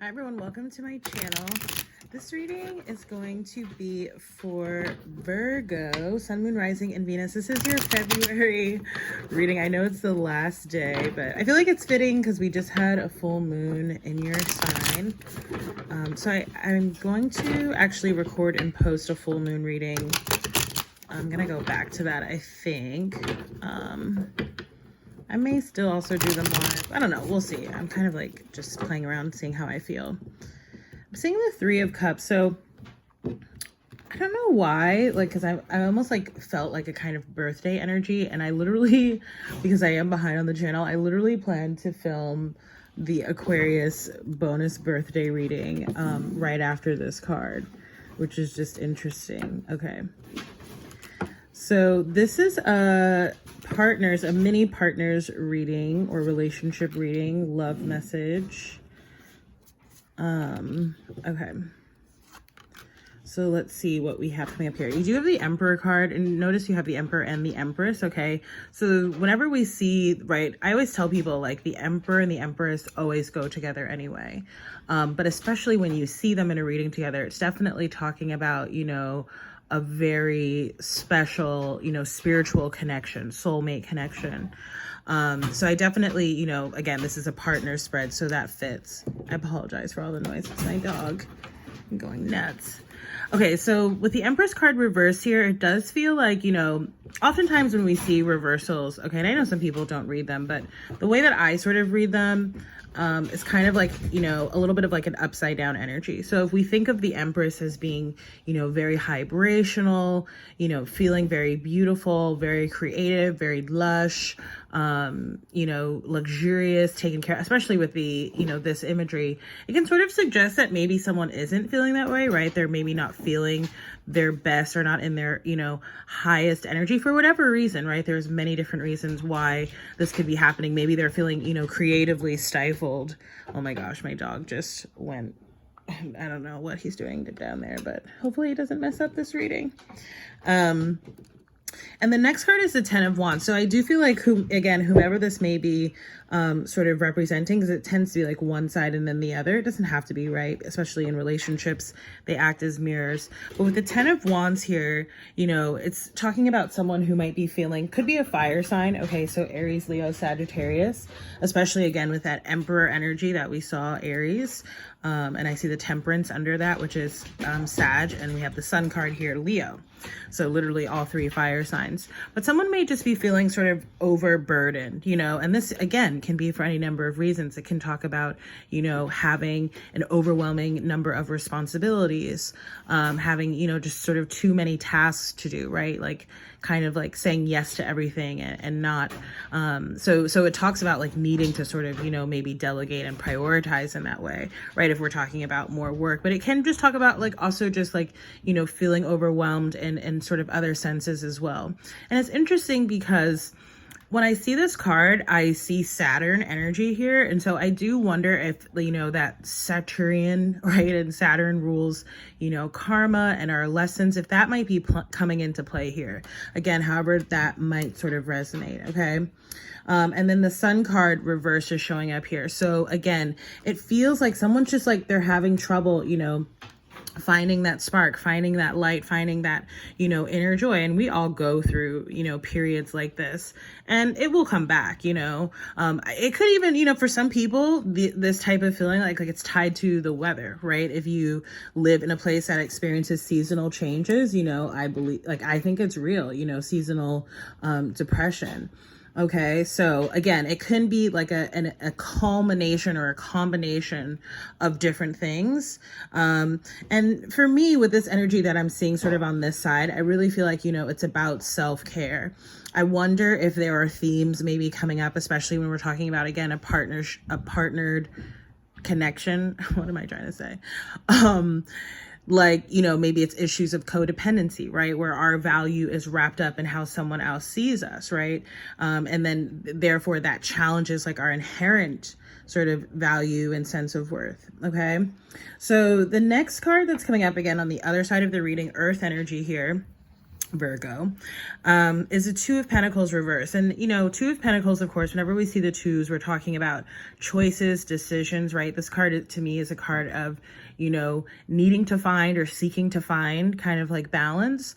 Hi everyone, welcome to my channel. This reading is going to be for Virgo, Sun, Moon, Rising, and Venus. This is your February reading. I know it's the last day, but I feel like it's fitting because we just had a full moon in your sign. I'm going to actually record and post a full moon reading. I'm going to go back to that, I think. I may still also do them live. I don't know. We'll see. I'm kind of like just playing around, seeing how I feel. I'm seeing the Three of Cups. So I don't know why, like, because I almost like felt like a kind of birthday energy. And I literally, because I am behind on the channel, I literally planned to film the Aquarius bonus birthday reading right after this card, which is just interesting. Okay. So this is a mini partners reading or relationship reading, love message. Okay. So let's see what we have coming up here. You do have the Emperor card, and notice you have the Emperor and the Empress, okay? So whenever we see, right, I always tell people, like, the Emperor and the Empress always go together anyway. But especially when you see them in a reading together, it's definitely talking about, you know, a very special, you know, spiritual connection, soulmate connection. So I definitely, you know, again, this is a partner spread, so that fits. I apologize for all the noise. It's my dog. I'm going nuts. Okay, so with the Empress card reversed here, it does feel like, you know, oftentimes when we see reversals, okay, and I know some people don't read them, but the way that I sort of read them is kind of like, you know, a little bit of like an upside down energy. So if we think of the Empress as being, you know, very vibrational, you know, feeling very beautiful, very creative, very lush, you know, luxurious, taken care of, especially with the, you know, this imagery, it can sort of suggest that maybe someone isn't feeling that way, right? They're maybe not feeling their best or not in their, you know, highest energy for whatever reason, right? There's many different reasons why this could be happening. Maybe they're feeling, you know, creatively stifled. Oh my gosh, my dog just went, I don't know what he's doing down there, but hopefully he doesn't mess up this reading. And the next card is the Ten of Wands. So I do feel like, whomever this may be sort of representing, because it tends to be like one side and then the other. It doesn't have to be, right? Especially in relationships, they act as mirrors. But with the Ten of Wands here, you know, it's talking about someone who might be feeling, could be a fire sign. Okay, so Aries, Leo, Sagittarius, especially again with that Emperor energy that we saw, Aries. And I see the Temperance under that, which is Sag, and we have the Sun card here, Leo. So literally all three fire signs. But someone may just be feeling sort of overburdened, you know, and this, again, can be for any number of reasons. It can talk about, you know, having an overwhelming number of responsibilities, having, you know, just sort of too many tasks to do, right? Like kind of like saying yes to everything and not, so it talks about like needing to sort of, you know, maybe delegate and prioritize in that way, right? If we're talking about more work, but it can just talk about like also just like, you know, feeling overwhelmed and sort of other senses as well. And it's interesting because when I see this card, I see Saturn energy here. And so I do wonder if, you know, that Saturnian, right? And Saturn rules, you know, karma and our lessons, if that might be coming into play here. Again, however, that might sort of resonate. Okay. And then the Sun card reverse is showing up here. So again, it feels like someone's just like they're having trouble, you know, finding that spark, finding that light, finding that, you know, inner joy. And we all go through, you know, periods like this, and it will come back, you know. It could even, you know, for some people, this type of feeling like it's tied to the weather, right? If you live in a place that experiences seasonal changes, you know, I think it's real, you know, seasonal depression. Okay, so again, it can be like a culmination or a combination of different things. And for me, with this energy that I'm seeing sort of on this side, I really feel like, you know, it's about self-care. I wonder if there are themes maybe coming up, especially when we're talking about, again, a partnered connection. What am I trying to say? Like, you know, maybe it's issues of codependency, right? Where our value is wrapped up in how someone else sees us, right? And then therefore that challenges like our inherent sort of value and sense of worth. Okay. So the next card that's coming up again on the other side of the reading, Earth energy here. Virgo, is a Two of Pentacles reverse. And, you know, Two of Pentacles, of course, whenever we see the twos, we're talking about choices, decisions, right? This card to me is a card of, you know, needing to find or seeking to find kind of like balance.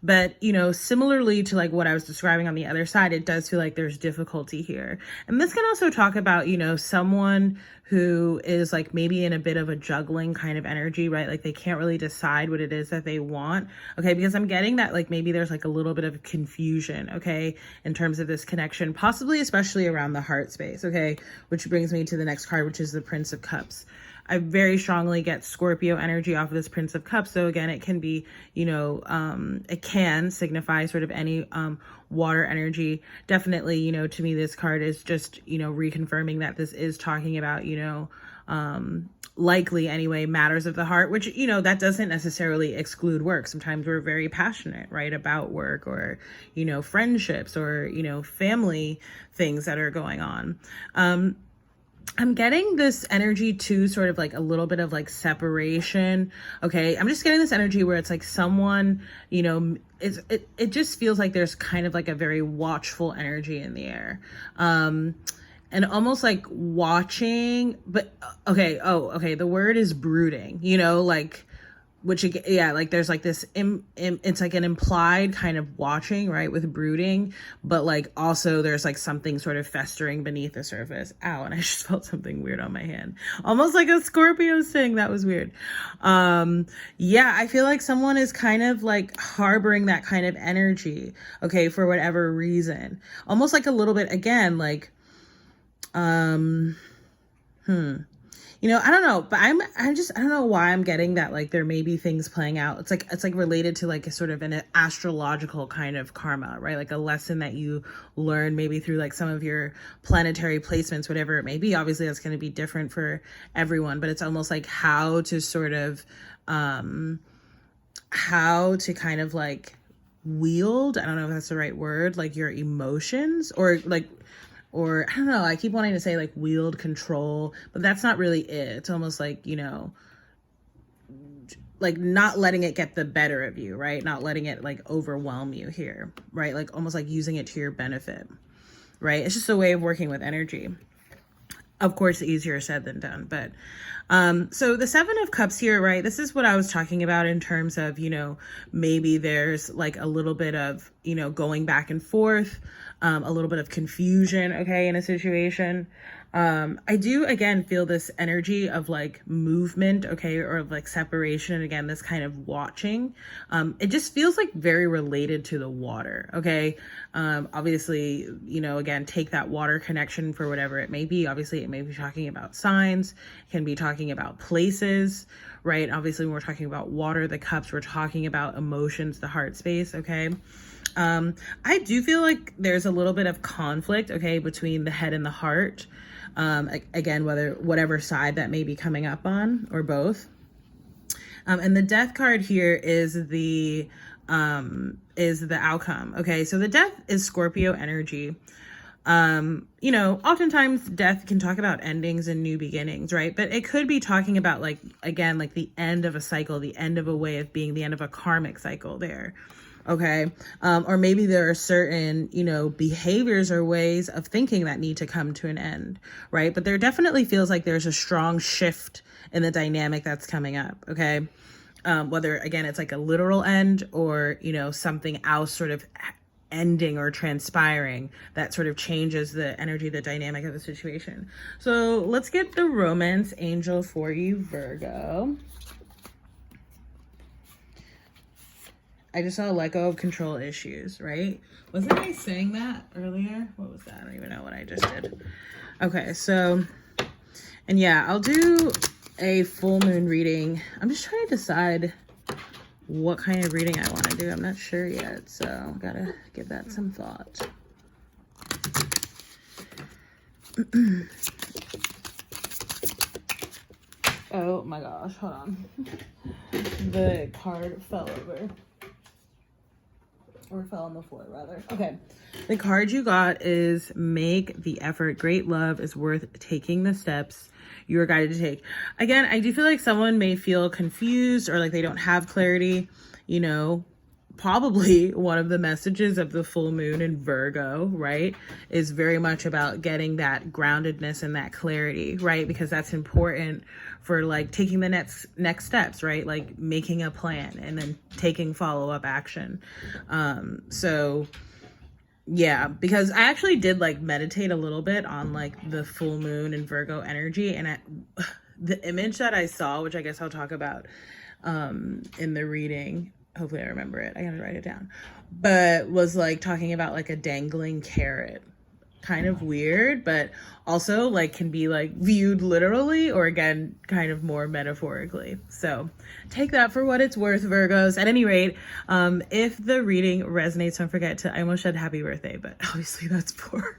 But, you know, similarly to like what I was describing on the other side, it does feel like there's difficulty here. And this can also talk about, you know, someone who is like maybe in a bit of a juggling kind of energy, right? Like they can't really decide what it is that they want. Okay. Because I'm getting that like maybe there's like a little bit of confusion, okay, in terms of this connection, possibly especially around the heart space. Okay. Which brings me to the next card, which is the Prince of Cups. I very strongly get Scorpio energy off of this Prince of Cups. So again, it can be, you know, it can signify sort of any water energy. Definitely, you know, to me, this card is just, you know, reconfirming that this is talking about, you know, likely anyway, matters of the heart, which, you know, that doesn't necessarily exclude work. Sometimes we're very passionate, right, about work or, you know, friendships or, you know, family things that are going on. I'm getting this energy too, sort of like a little bit of like separation. Okay. I'm just getting this energy where it's like someone, you know, it just feels like there's kind of like a very watchful energy in the air. And almost like watching, but okay. Oh, okay. The word is brooding, you know, like, which, yeah, like there's like this, it's like an implied kind of watching, right, with brooding, but like also there's like something sort of festering beneath the surface. Ow, and I just felt something weird on my hand. Almost like a Scorpio thing. That was weird. Yeah, I feel like someone is kind of like harboring that kind of energy, okay, for whatever reason. Almost like a little bit, again, like, you know, I don't know, but I don't know why I'm getting that, like, there may be things playing out. It's like related to like a sort of an astrological kind of karma, right? Like a lesson that you learn maybe through like some of your planetary placements, whatever it may be. Obviously that's going to be different for everyone, but it's almost like how to sort of, how to kind of like wield, I don't know if that's the right word, like your emotions or like, or I don't know, I keep wanting to say like wield, control, but that's not really it. It's almost like, you know, like not letting it get the better of you, right? Not letting it like overwhelm you here, right? Like almost like using it to your benefit, right? It's just a way of working with energy. Of course, easier said than done, but so the Seven of Cups here, right? This is what I was talking about in terms of, you know, maybe there's like a little bit of, you know, going back and forth, a little bit of confusion, okay, in a situation. I do, again, feel this energy of like movement, okay, or of like separation. And again, this kind of watching, it just feels like very related to the water, okay? Obviously, you know, again, take that water connection for whatever it may be. Obviously, it may be talking about signs, it can be talking about places, right? Obviously, when we're talking about water, the cups, we're talking about emotions, the heart space, okay? I do feel like there's a little bit of conflict, okay, between the head and the heart. Again, whatever side that may be coming up on, or both. And the Death card here is the outcome. Okay, so the Death is Scorpio energy. You know, oftentimes death can talk about endings and new beginnings, right? But it could be talking about like, again, like the end of a cycle, the end of a way of being, the end of a karmic cycle there. Okay. Or maybe there are certain, you know, behaviors or ways of thinking that need to come to an end, right? But there definitely feels like there's a strong shift in the dynamic that's coming up. Okay. Whether, again, it's like a literal end or, you know, something else sort of ending or transpiring that sort of changes the energy, the dynamic of the situation. So let's get the romance angel for you, Virgo. I just saw let go of control issues, right? Wasn't I saying that earlier? What was that? I don't even know what I just did. Okay, so, and yeah, I'll do a full moon reading. I'm just trying to decide what kind of reading I want to do. I'm not sure yet, so gotta give that some thought. Oh my gosh, hold on. The card fell over. Or fell on the floor, rather. Okay. The card you got is make the effort. Great love is worth taking the steps you are guided to take. Again, I do feel like someone may feel confused or like they don't have clarity, you know, probably one of the messages of the full moon in Virgo, right, is very much about getting that groundedness and that clarity, right? Because that's important for like taking the next steps, right? Like making a plan and then taking follow-up action. So yeah, because I actually did like meditate a little bit on like the full moon and Virgo energy, and the image that I saw, which I guess I'll talk about in the reading, hopefully I remember it, I gotta write it down, but was like talking about like a dangling carrot. Kind of weird, but also like can be like viewed literally, or again kind of more metaphorically. So take that for what it's worth, Virgos. At any rate, if the reading resonates, don't forget to, I almost said happy birthday, but obviously that's for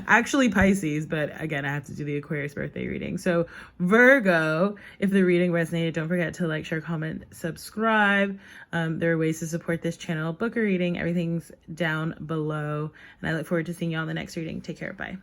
actually Pisces, but again, I have to do the Aquarius birthday reading. So Virgo, if the reading resonated, don't forget to like, share, comment, subscribe. There are ways to support this channel, book a reading, everything's down below. And I look forward to seeing you on the next reading. Take care. Bye.